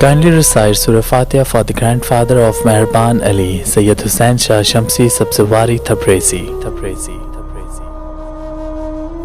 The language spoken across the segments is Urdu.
Kindly recite Surah Fatiha for the grandfather of Mehraban Ali, Sayyid Hussain Shah Shamsi Sabzawari Tabrizi.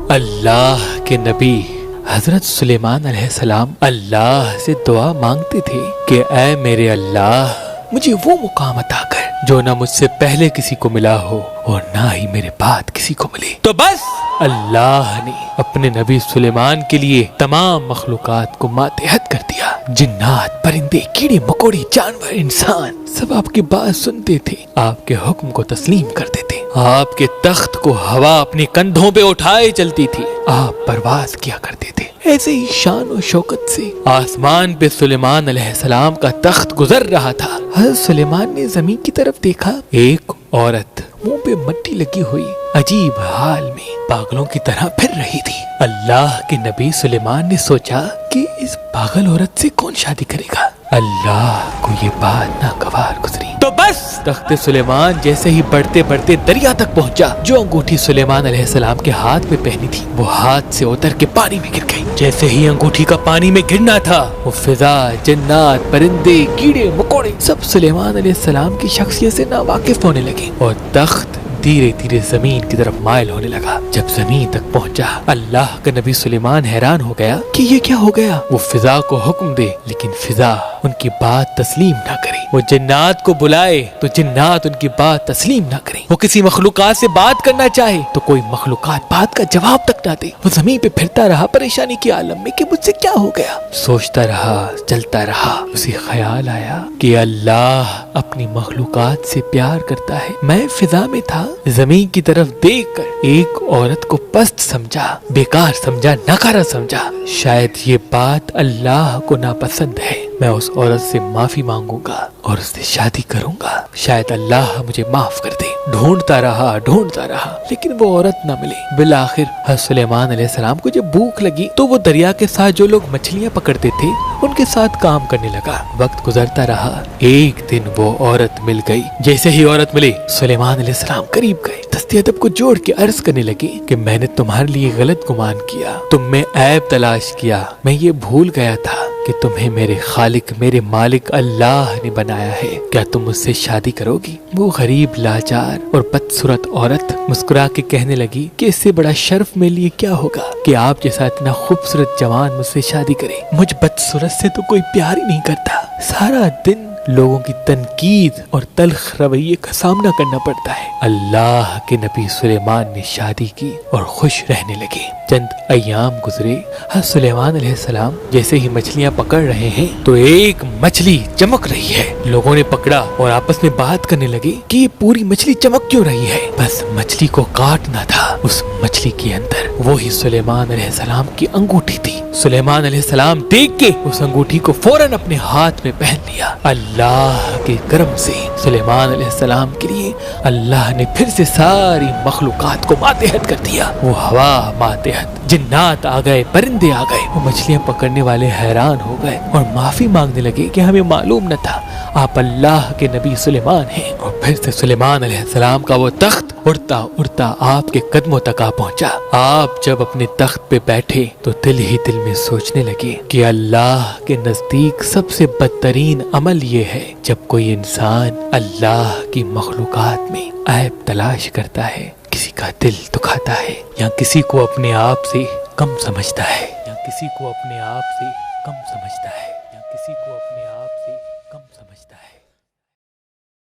اللہ کے نبی حضرت سلیمان علیہ السلام اللہ سے دعا مانگتے تھے کہ اے میرے اللہ مجھے وہ مقام عطا کر جو نہ مجھ سے پہلے کسی کو ملا ہو اور نہ ہی میرے بعد کسی کو ملے۔ تو بس اللہ نے اپنے نبی سلیمان کے لیے تمام مخلوقات کو ماتحت کر دیا۔ جنات، پرندے، کیڑے مکوڑے، جانور، انسان سب آپ کی بات سنتے تھے، آپ کے حکم کو تسلیم کرتے تھے۔ آپ کے تخت کو ہوا اپنے کندھوں پہ اٹھائے چلتی تھی، آپ پرواز کیا کرتے تھے۔ ایسے ہی شان و شوکت سے آسمان پہ سلیمان علیہ السلام کا تخت گزر رہا تھا۔ حضرت سلیمان نے زمین کی طرف دیکھا، ایک عورت منہ پہ مٹی لگی ہوئی عجیب حال میں پاگلوں کی طرح پھر رہی تھی۔ اللہ کے نبی سلیمان نے سوچا کہ اس پاگل عورت سے کون شادی کرے گا؟ اللہ کو یہ بات ناگوار گزری۔ تو بس تخت سلیمان جیسے ہی بڑھتے بڑھتے دریا تک پہنچا، جو انگوٹھی سلیمان علیہ السلام کے ہاتھ میں پہنی تھی وہ ہاتھ سے اتر کے پانی میں گر گئی۔ جیسے ہی انگوٹھی کا پانی میں گرنا تھا، وہ فضا، جنات، پرندے، کیڑے مکوڑے سب سلیمان علیہ السلام کی شخصیت سے ناواقف ہونے لگے اور تخت دھیرے دھیرے زمین کی طرف مائل ہونے لگا۔ جب زمین تک پہنچا، اللہ کا نبی سلیمان حیران ہو گیا کہ یہ کیا ہو گیا۔ وہ فضا کو حکم دے لیکن فضا ان کی بات تسلیم نہ کرے۔ وہ جنات کو بلائے تو جنات ان کی بات تسلیم نہ کریں۔ وہ کسی مخلوقات سے بات کرنا چاہے تو کوئی مخلوقات بات کا جواب تک نہ دے۔ وہ زمین پہ پھرتا رہا پریشانی کے عالم میں کہ مجھ سے کیا ہو گیا۔ سوچتا رہا، چلتا رہا۔ اسے خیال آیا کہ اللہ اپنی مخلوقات سے پیار کرتا ہے۔ میں فضا میں تھا، زمین کی طرف دیکھ کر ایک عورت کو پست سمجھا، بیکار سمجھا، ناکارہ سمجھا۔ شاید یہ بات اللہ کو ناپسند ہے۔ میں اس عورت سے معافی مانگوں گا اور اس سے شادی کروں گا، شاید اللہ مجھے معاف کر دے۔ ڈھونڈتا رہا لیکن وہ عورت نہ ملی۔ بالآخر حضرت سلیمان علیہ السلام کو جب بھوک لگی تو وہ دریا کے ساتھ جو لوگ مچھلیاں پکڑتے تھے ان کے ساتھ کام کرنے لگا۔ وقت گزرتا رہا، ایک دن وہ عورت مل گئی۔ جیسے ہی عورت ملی، سلیمان علیہ السلام قریب گئے، دست ادب کو جوڑ کے عرض کرنے لگے کہ میں نے تمہارے لیے غلط گمان کیا، تم میں عیب تلاش کیا۔ میں یہ بھول گیا تھا کہ تمہیں میرے خالق، میرے مالک اللہ نے بنایا ہے۔ کیا تم مجھ سے شادی کرو گی؟ وہ غریب، لاچار اور بدصورت عورت مسکرا کے کہنے لگی کہ اس سے بڑا شرف میرے لیے کیا ہوگا کہ آپ جیسا اتنا خوبصورت جوان مجھ سے شادی کرے۔ مجھ بدصورت سے تو کوئی پیار ہی نہیں کرتا۔ سارا دن لوگوں کی تنقید اور تلخ رویے کا سامنا کرنا پڑتا ہے۔ اللہ کے نبی سلیمان نے شادی کی اور خوش رہنے لگے۔ چند ایام گزرے، حضرت سلیمان علیہ السلام جیسے ہی مچھلیاں پکڑ رہے ہیں تو ایک مچھلی چمک رہی ہے۔ لوگوں نے پکڑا اور آپس میں بات کرنے لگے کہ یہ پوری مچھلی چمک کیوں رہی ہے۔ بس مچھلی کو کاٹنا تھا۔ اس مچھلی کے اندر وہی سلیمان علیہ السلام کی انگوٹھی تھی۔ سلیمان علیہ السلام دیکھ کے اس انگوٹھی کو فوراً اپنے ہاتھ میں پہن لیا۔ اللہ کے کرم سے سلیمان علیہ السلام کے لیے اللہ نے پھر سے ساری مخلوقات کو ماتحت کر دیا۔ وہ ہوا ماتحت، جنات آ گئے، پرندے آ گئے۔ وہ مچھلیاں پکڑنے والے حیران ہو گئے اور معافی مانگنے لگے کہ ہمیں معلوم نہ تھا آپ اللہ کے نبی سلیمان ہیں۔ اور پھر سے سلیمان علیہ السلام کا وہ تخت اڑتا اڑتا آپ کے قدموں تک آ پہنچا۔ آپ جب اپنے تخت پہ بیٹھے تو دل ہی دل میں سوچنے لگے کہ اللہ کے نزدیک سب سے بدترین عمل یہ ہے جب کوئی انسان اللہ کی مخلوقات میں عیب تلاش کرتا ہے، کسی کا دل دکھاتا ہے یا کسی کو اپنے آپ سے کم سمجھتا ہے، یا کسی کو اپنے آپ سے کم سمجھتا ہے، یا کسی کو اپنے آپ سے کم سمجھتا ہے۔